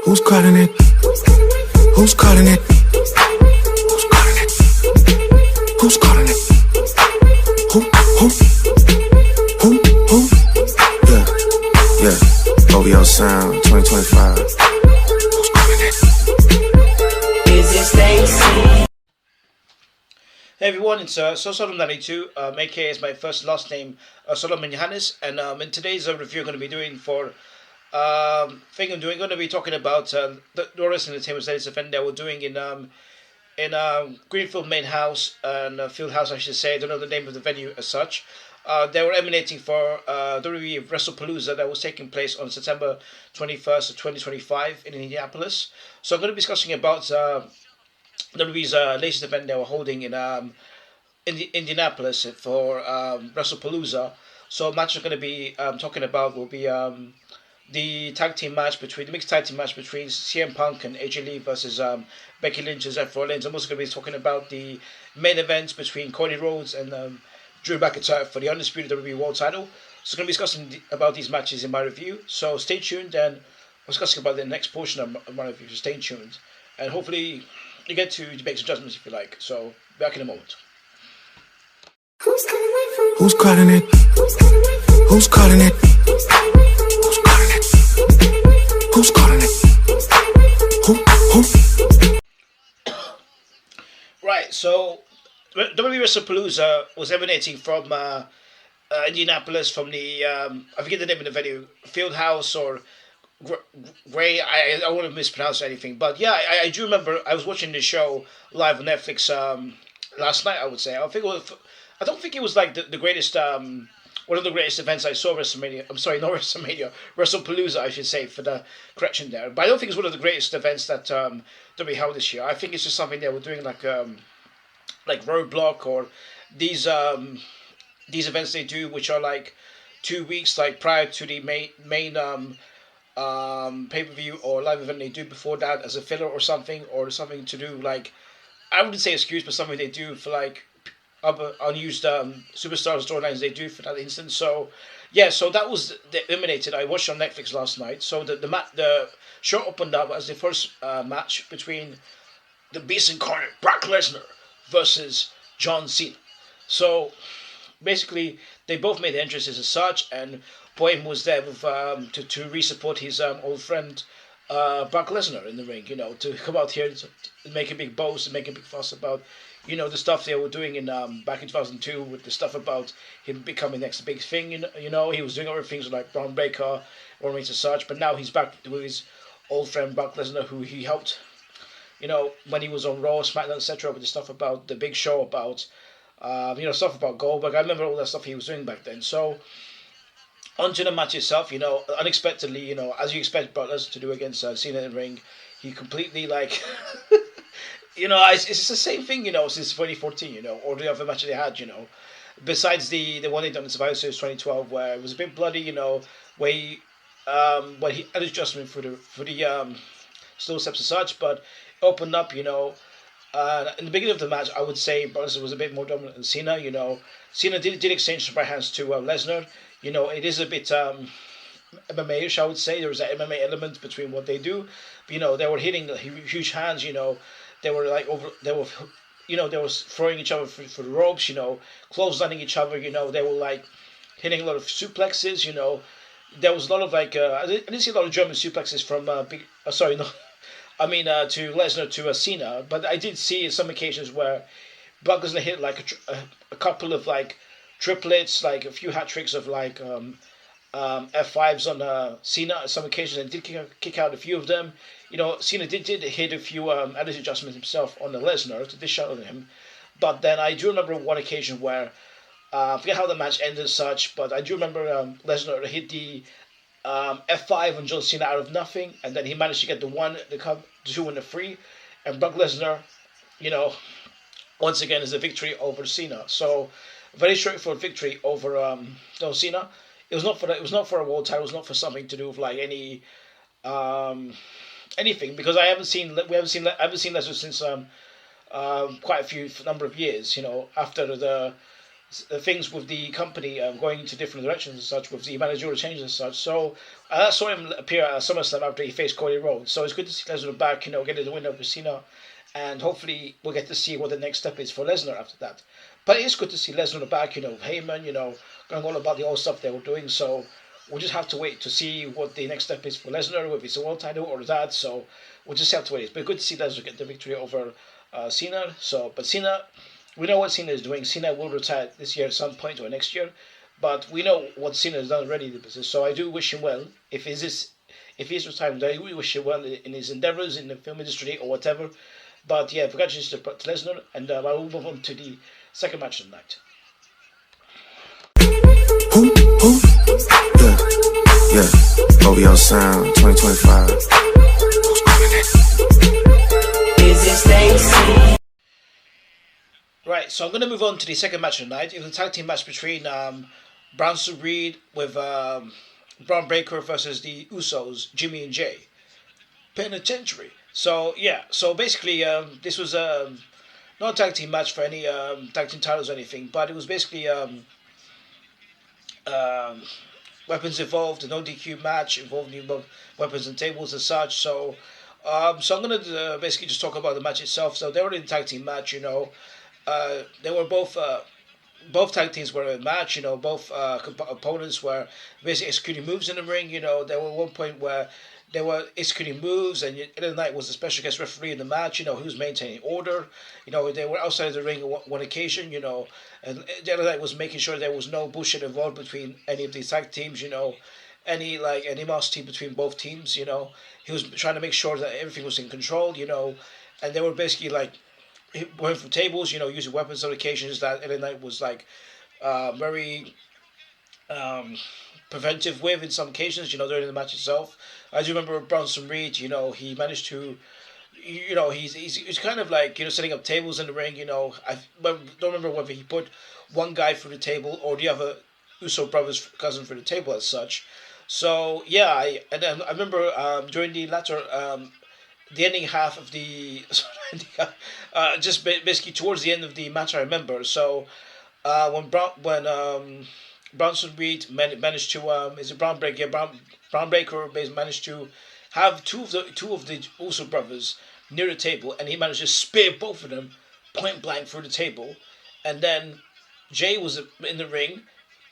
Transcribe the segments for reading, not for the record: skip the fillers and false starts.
Who's calling it? Who's calling it? Who's calling it? Who's calling it? Who? Yeah, yeah. OVO Sound 2025. Who's calling it? Is it Stacy? Hey everyone, it's Solomon92, aka is my first last name, Solomon Johannes, and in today's review I'm going to be doing for, going to be talking about the wrestling entertainment studies event that we're doing in Greenfield Main House, and Fieldhouse I should say, I don't know the name of the venue as such. They were emanating for WWE Wrestlepalooza that was taking place on September 21st of 2025 in Indianapolis. So I'm going to be discussing about WWE's latest event they were holding in Indianapolis for Wrestlepalooza. So a match I'm going to be talking about will be the mixed tag team match between CM Punk and AJ Lee versus Becky Lynch and Seth Rollins. I'm also going to be talking about the main events between Cody Rhodes and Drew McIntyre for the undisputed WWE World Title. So I'm going to be discussing about these matches in my review. So stay tuned, and I'm discussing about the next portion of my review. So stay tuned, and hopefully you get to make some judgments if you like. So back in a moment. Who's calling it? Who's calling it? Who's calling it? Who's calling it? Who? Right, so WWE Wrestlepalooza was emanating from Indianapolis, from the I forget the name of the venue, Fieldhouse or Gray. I don't want to mispronounce anything, but yeah, I do remember I was watching the show live on Netflix last night. I would say I don't think it was like the greatest one of the greatest events I saw. WrestleMania. I'm sorry, not WrestleMania. Wrestlepalooza, I should say, for the correction there. But I don't think it's one of the greatest events that WWE held this year. I think it's just something they were doing like Roadblock or these events they do, which are like 2 weeks like prior to the main pay-per-view or live event they do before that as a filler or something to do, like, I wouldn't say excuse, but something they do for like other unused superstar storylines they do for that instance. So yeah, so that was eliminated. I watched on Netflix last night. So the show opened up as the first match between the Beast Incarnate Brock Lesnar versus John Cena. So basically they both made entrances as such, and Boehm was there with, to re-support his old friend Brock Lesnar in the ring, to come out here to make a big boast and make a big fuss about, the stuff they were doing in back in 2002 with the stuff about him becoming the next big thing. He was doing other things like Braun Breaker, Roman Reigns and such, but now he's back with his old friend Brock Lesnar, who he helped, when he was on Raw, SmackDown, etc., with the stuff about the Big Show, about, stuff about Goldberg. I remember all that stuff he was doing back then. So onto the match itself, unexpectedly, as you expect Brock Lesnar to do against Cena in the ring, he completely, like, it's the same thing, since 2014, or the other match they had, besides the one they done in Survivor Series 2012, where it was a bit bloody, where he had his adjustment for the slow steps and such, but it opened up, in the beginning of the match, I would say Brock Lesnar was a bit more dominant than Cena, Cena did exchange some right hands to Lesnar. It is a bit MMA-ish, I would say. There was that MMA element between what they do. But, they were hitting huge hands, They were like they were throwing each other for the ropes, clotheslining each other, They were like hitting a lot of suplexes, There was a lot of like, I didn't see a lot of German suplexes from to Lesnar to Cena, but I did see some occasions where Brock Lesnar hit like a couple of like triplets, like a few hat tricks of like F5s on Cena on some occasions, and did kick out a few of them. Cena did hit a few attitude adjustments himself on the Lesnar to dish out on him. But then I do remember one occasion where, I forget how the match ended and such, but I do remember Lesnar hit the F5 on John Cena out of nothing, and then he managed to get the 2, and the 3, and Brock Lesnar, once again is a victory over Cena. So very straightforward victory over John Cena. It was not for a world title. It was not for something to do with like any anything, because I haven't seen Lesnar since quite a few number of years. After the things with the company going into different directions and such, with the managerial changes and such. So I saw him appear at SummerSlam after he faced Cody Rhodes. So it's good to see Lesnar back, getting the win over Cena, and hopefully we'll get to see what the next step is for Lesnar after that. But it is good to see Lesnar back, Heyman, going on about the old stuff they were doing. So we'll just have to wait to see what the next step is for Lesnar, whether it's a world title or that. So we'll just have to wait. But good to see Lesnar get the victory over Cena. But Cena, we know what Cena is doing. Cena will retire this year at some point or next year. But we know what Cena has done already in the business. So I do wish him well. If he's retired, I really wish him well in his endeavors in the film industry or whatever. But yeah, congratulations to Lesnar. And I will move on to the second match of the night. Who? Yeah. OVO Sound 2025. Who's calling it? Is it Stacy? Right, so I'm going to move on to the second match of the night. It was a tag team match between Bronson Reed with Braun Breaker versus the Usos, Jimmy and Jay. Penitentiary. So yeah, so basically this was not a tag team match for any tag team titles or anything, but it was basically weapons involved, an ODQ match involving weapons and tables and such. So I'm gonna basically just talk about the match itself. So they were in a tag team match, they were both tag teams were in a match, both opponents were basically executing moves in the ring. There were one point where they were executing moves, and the Knight was a special guest referee in the match, who was maintaining order. They were outside of the ring on one occasion, and the Knight was making sure there was no bullshit involved between any of these tag teams, any animosity between both teams, He was trying to make sure that everything was in control, and they were basically going for tables, using weapons on occasions that LA Knight was very preventive with in some occasions, during the match itself. I do remember Bronson Reed, he managed to, he's kind of setting up tables in the ring, I don't remember whether he put one guy through the table or the other Uso brothers' cousin through the table as such. So, yeah, I remember during the latter, the ending half of the, just basically towards the end of the match, I remember. So, when Bronson Reed managed to is it Braun Breaker? Yeah, Braun Breaker managed to have two of the Uso brothers near the table, and he managed to spear both of them point blank through the table, and then Jay was in the ring,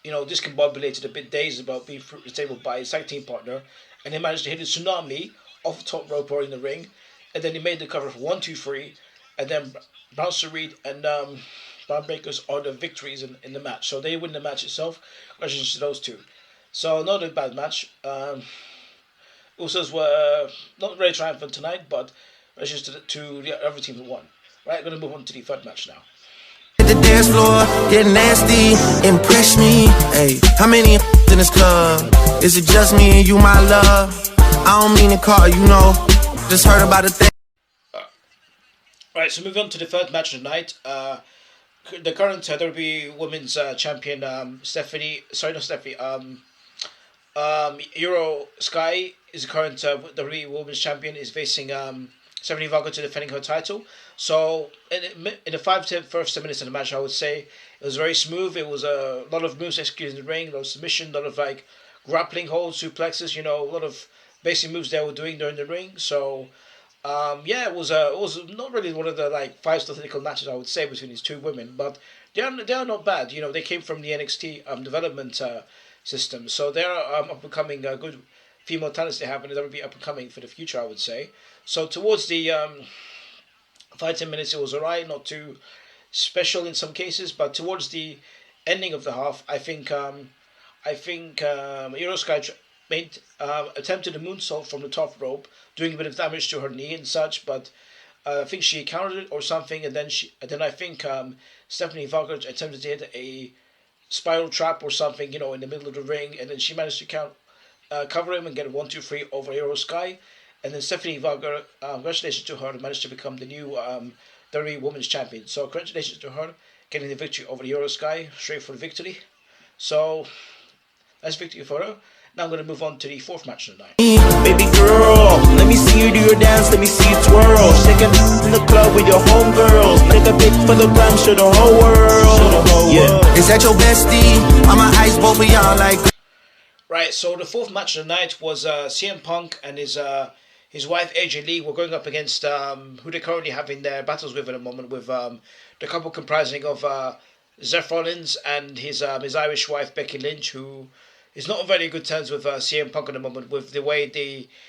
discombobulated, a bit dazed about being through the table by his tag team partner, and he managed to hit a tsunami off the top rope or in the ring, and then he made the cover for 1, 2, 3, and then Bronson Reed and Braun Breakers are the victories in the match. So they win the match itself. Congratulations to those two. So not a bad match. Usos were not very triumphant tonight, but congratulations to the other team who won. Right, I'm going to move on to the third match now. The dance floor, get nasty, impress me. Hey, how many in this club? Is it just me and you, my love? I don't mean to call, just heard about a thing. Right, so moving on to the third match of the night. The current WWE Women's Champion, Euro Sky is the current WWE Women's Champion, is facing Stephanie Varga to defending her title. So in the 5 first 10 minutes of the match, I would say it was very smooth. It was a lot of moves executed in the ring, a lot of submission, a lot of grappling holds, suplexes, a lot of basic moves they were doing during the ring. So it was not really one of the 5-star technical matches, I would say, between these two women, but they are not bad. They came from the NXT development system, so they're up and coming good female talents they have, and they'll be up and coming for the future, I would say. So towards the 5-10 minutes, it was alright, not too special in some cases, but towards the ending of the half, I think Euro Sky attempted a moonsault from the top rope, doing a bit of damage to her knee and such, but I think she countered it or something, and then I think Stephanie Varga attempted to hit a spiral trap or something, in the middle of the ring, and then she managed to cover him and get a 1, 2, 3 over Euro Sky, and then Stephanie Varga, congratulations to her, managed to become the new WWE Women's Champion. So congratulations to her, getting the victory over Euro Sky, straight for the victory. So nice victory for her. Now I'm going to move on to the fourth match of the night. Baby girl, let me see you do your dance, let me see you twirl. Shake it in the club with your homegirls. Take a pic for the gram, show the whole world. Yeah. Is that your bestie? I'ma ice both of y'all like. Right, so the fourth match of the night was CM Punk and his wife AJ Lee were going up against who they currently have in their battles with at the moment, with the couple comprising of Seth Rollins and his Irish wife Becky Lynch, who is not on very good terms with CM Punk at the moment, with the way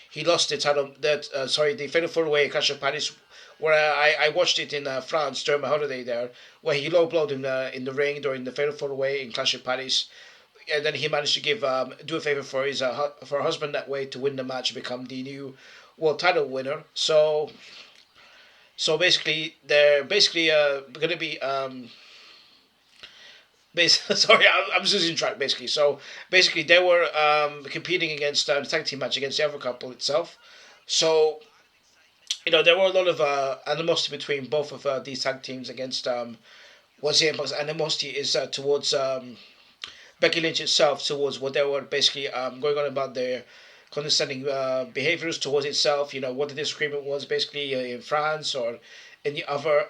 he lost the title, the Fatal 4-Way Clash of Paris, where I watched it in France during my holiday there, where he low blowed him in the ring during the Fatal 4-Way in Clash of Paris. And then he managed to do a favor for his for her husband that way to win the match and become the new world title winner. So basically they're going to be sorry, I'm just losing track basically. So basically they were competing against the tag team match against the other couple itself. So there were a lot of animosity between both of these tag teams against what's the animosity is towards Becky Lynch itself, towards what they were basically going on about their condescending behaviors towards itself. What the disagreement was basically in France or in the other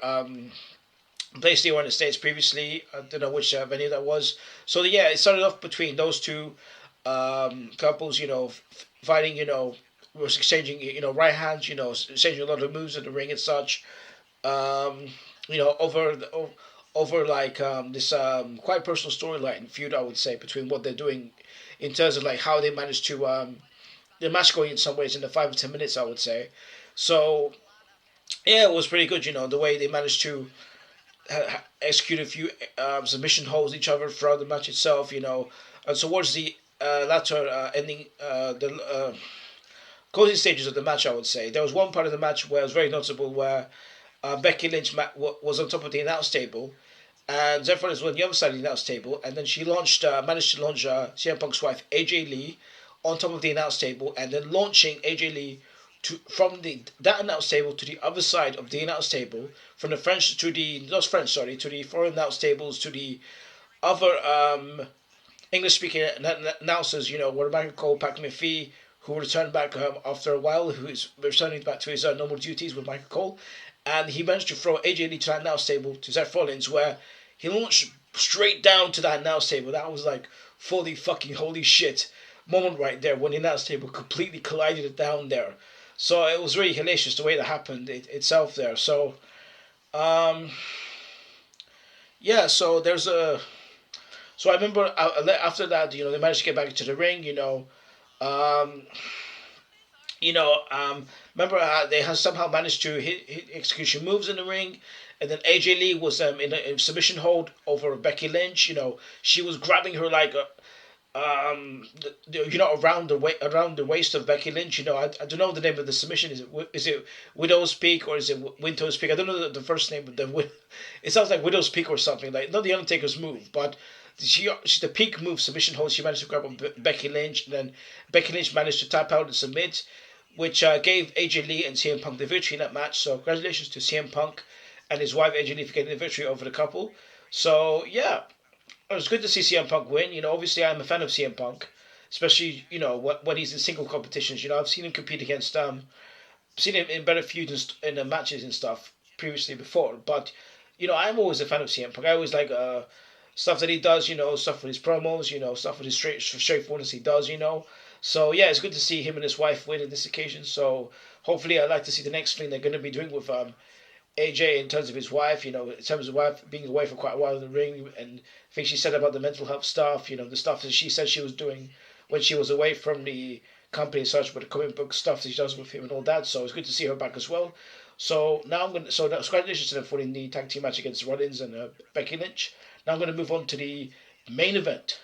place they were in the States previously. I don't know which venue that was. So yeah, it started off between those two couples, fighting, was exchanging, right hands, exchanging a lot of moves in the ring and such. Over like this quite personal storyline feud, I would say, between what they're doing in terms of like how they managed to the match going in some ways in the 5 or 10 minutes, I would say. So yeah, it was pretty good, the way they managed to execute a few submission holds each other throughout the match itself, and towards the latter ending, the closing stages of the match, I would say, there was one part of the match where it was very notable, where Becky Lynch was on top of the announce table, and Seth Rollins was on the other side of the announce table, and then she managed to launch CM Punk's wife AJ Lee on top of the announce table, and then launching AJ Lee from that announce table to the other side of the announce table, from the French to the to the foreign announce tables to the other English-speaking announcers, where Michael Cole, Pat McAfee, who returned back after a while, who is returning back to his normal duties with Michael Cole. And he managed to throw AJ Lee to that announce table, to Seth Rollins, where he launched straight down to that announce table. That was like fully fucking holy shit moment right there, when the announce table completely collided it down there. So it was really hellacious the way that happened itself there. So, yeah, so there's a... So I remember after that, they managed to get back into the ring, remember they had somehow managed to hit execution moves in the ring, and then AJ Lee was in a submission hold over Becky Lynch. She was grabbing her like around the waist of Becky Lynch. I don't know the name of the submission. Is it Widow's Peak or is it Window's Peak? I don't know the first name, but it sounds like Widow's Peak or something, like not the Undertaker's move, but she the peak move submission hold. She managed to grab on Becky Lynch, and then Becky Lynch managed to tap out and submit, which gave AJ Lee and CM Punk the victory in that match. So congratulations to CM Punk and his wife AJ Lee for getting the victory over the couple. So yeah, it was good to see CM Punk win. Obviously I'm a fan of CM Punk, especially when he's in single competitions. I've seen him compete against seen him in better feuds in the matches and stuff previously before. But I'm always a fan of CM Punk. I always like stuff that he does, stuff with his promos, stuff with his straightforwardness he does, So yeah, it's good to see him and his wife win on this occasion. So hopefully I'd like to see the next thing they're going to be doing with AJ in terms of his wife, in terms of his wife being away for quite a while in the ring, and things she said about the mental health stuff, the stuff that she said she was doing when she was away from the company and such, with the comic book stuff that she does with him and all that. So it's good to see her back as well. So now congratulations to them for winning the tag team match against Rollins and Becky Lynch. Now I'm going to move on to the main event,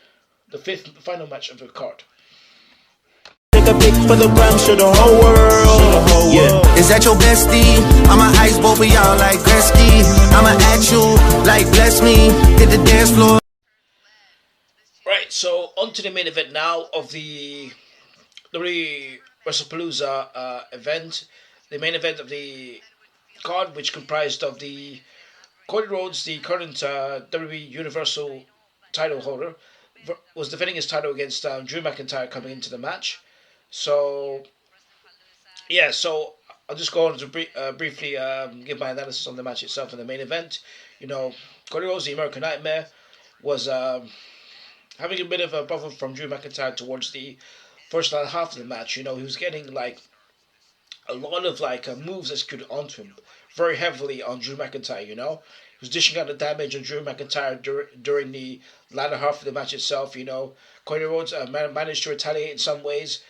the final match of the card. Take a pic for the gram, show the whole world. Yeah. Is that your bestie? I'ma ice both of y'all like Gretzky. I'ma at you like bless me. Hit the dance floor. Right, so on to the main event now of the WWE Wrestlepalooza event. The main event of the card, which comprised of the Cody Rhodes, the current WWE Universal title holder, was defending his title against Drew McIntyre coming into the match. So yeah, so I'll just go on to briefly give my analysis on the match itself and the main event. You know, Cody Rhodes, the American Nightmare, was having a bit of a problem from Drew McIntyre towards the first half of the match. You know, he was getting like a lot of like moves executed onto him very heavily on Drew McIntyre. You know, he was dishing out the damage on Drew McIntyre during the latter half of the match itself. You know, Cody Rhodes managed to retaliate in some ways,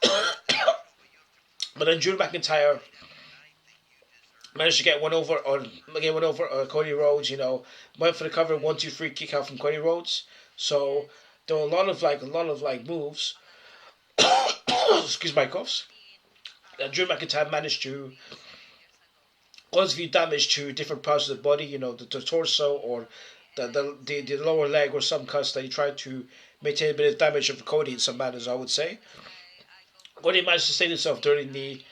but then Drew McIntyre managed to get one over on Cody Rhodes. You know, went for the cover 1-2-3 kick out from Cody Rhodes. So there were a lot of like moves. Excuse my coughs. And Drew McIntyre managed to cause a few damage to different parts of the body. You know, the torso or the lower leg or some cuts that he tried to maintain a bit of damage of Cody in some manners, I would say. Cody managed to sustain himself during the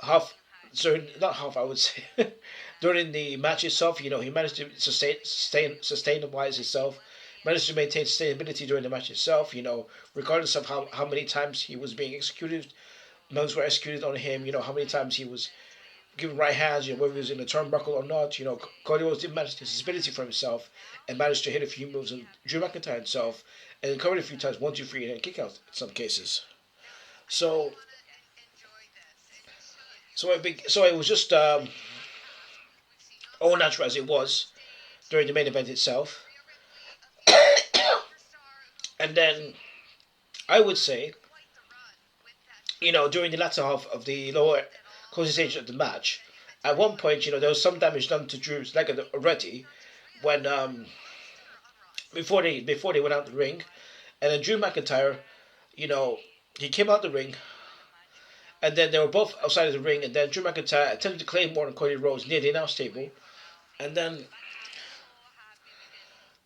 half. Sorry, not half. I would say during the match itself. You know, he managed to sustain himself. Managed to maintain sustainability during the match itself. You know, regardless of how many times he was being executed, moves were executed on him. You know, how many times he was given right hands. You know, whether he was in a turnbuckle or not. You know, Cody Rhodes did manage to stability for himself and managed to hit a few moves on Drew McIntyre himself and covered a few times 1-2-3 and then kick out in some cases. So it was just all natural as it was during the main event itself. And then I would say, you know, during the latter half of the lower closing stage of the match, at one point, you know, there was some damage done to Drew's leg already when before they went out the ring, and then Drew McIntyre, you know, he came out the ring. And then they were both outside of the ring, and then Drew McIntyre attempted to claim more on Cody Rhodes near the announce table. And then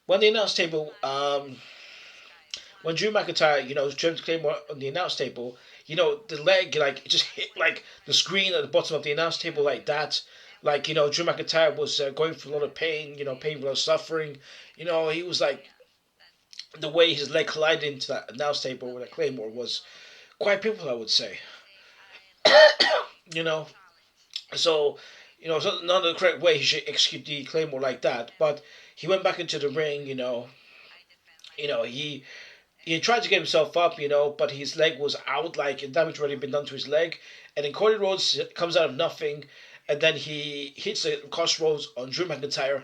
when the announce table, when Drew McIntyre, you know, was trying to claim more on the announce table, you know, the leg, like, it just hit, like, the screen at the bottom of the announce table like that. Like, you know, Drew McIntyre was going through a lot of pain, you know, painful suffering. You know, he was like, the way his leg collided into that announce table with a claymore was quite painful, I would say. You know, so, you know, it's not the correct way he should execute the claymore like that, but he went back into the ring, you know, he tried to get himself up, you know, but his leg was out, like, damage already been done to his leg, and then Cody Rhodes comes out of nothing, and then he hits the crossroads on Drew McIntyre,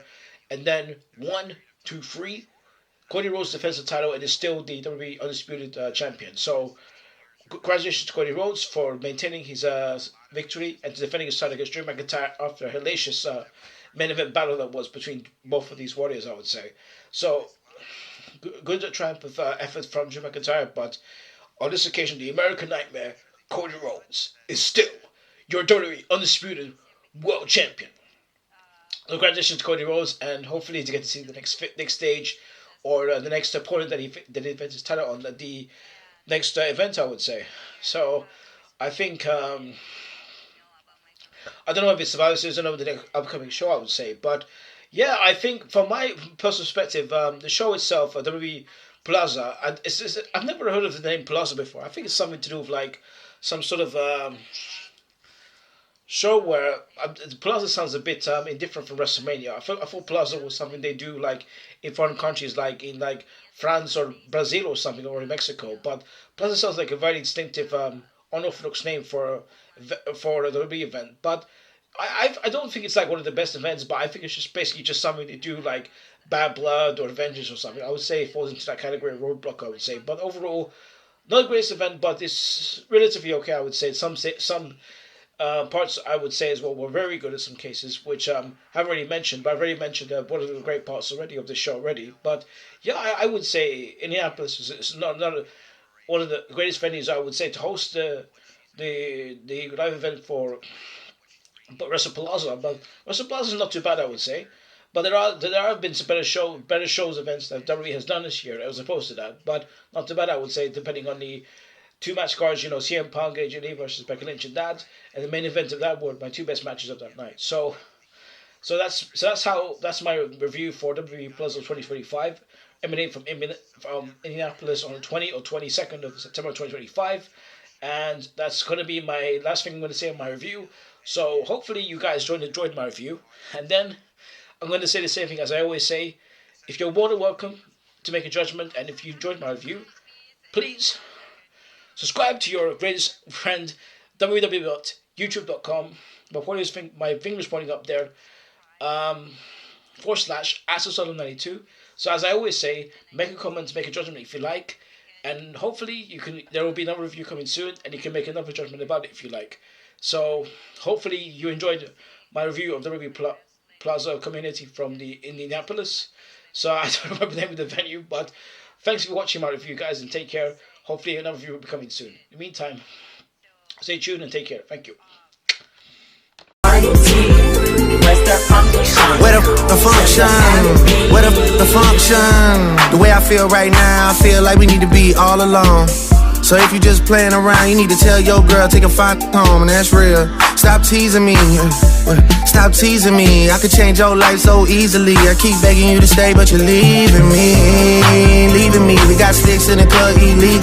and then 1, 2, 3, Cody Rhodes defends the title and is still the WWE Undisputed Champion. So, congratulations to Cody Rhodes for maintaining his victory and defending his title against Drew McIntyre after a hellacious main event battle that was between both of these warriors, I would say. So, good triumph of effort from Drew McIntyre, but on this occasion, the American Nightmare, Cody Rhodes, is still your WWE Undisputed World Champion. Congratulations to Cody Rhodes, and hopefully to get to see the next stage or the next opponent that he defends his title on the next event, I would say. So, I think, I don't know if it's Survivor Series, I don't know the next upcoming show, I would say, but yeah, I think from my personal perspective, the show itself, WWE Plaza, I've never heard of the name Plaza before. I think it's something to do with like some sort of show where Plaza sounds a bit indifferent from WrestleMania. I thought Plaza was something they do like in foreign countries, like in like France or Brazil or something, or in Mexico. But Plaza sounds like a very distinctive, unorthodox name for the WWE event. But I don't think it's like one of the best events, but I think it's just basically just something they do like Bad Blood or Avengers or something. I would say it falls into that category of Roadblock, I would say. But overall, not the greatest event, but it's relatively okay, I would say. Some parts I would say as well were very good in some cases, which I haven't already mentioned, but I've already mentioned one of the great parts already of the show already. But yeah, I would say Indianapolis is not one of the greatest venues, I would say, to host the live event for Wrestlepalooza. But Wrestlepalooza is not too bad, I would say. But there have been some better shows events that WWE has done this year as opposed to that. But not too bid, I would say, depending on the 2 match cards, you know, CM Punk, AJ Lee versus Becky Lynch and that, and the main event of that were my 2 best matches of that night. So that's my review for WWE Plaza 2025. emanating from Indianapolis on the 20th or 22nd of September 2025. And that's going to be my last thing I'm going to say in my review. So hopefully you guys enjoyed my review. And then I'm going to say the same thing as I always say. If you're more than welcome to make a judgment, and if you enjoyed my review, please subscribe to your greatest friend, www.youtube.com. My finger's pointing up there. /AstroSolom92. So as I always say, make a comment, make a judgment if you like, and hopefully there will be another review coming soon, and you can make another judgment about it if you like. So hopefully you enjoyed my review of the WWE Plaza community from the Indianapolis. So I don't remember the name of the venue, but thanks for watching my review, guys, and take care. Hopefully another review will be coming soon. In the meantime, stay tuned and take care. Thank you. Where the function? Where the function? The way I feel right now, I feel like we need to be all alone. So if you just playing around, you need to tell your girl, take a fine home, and that's real. Stop teasing me, stop teasing me. I could change your life so easily. I keep begging you to stay, but you're leaving me. We got sticks in the club, illegal.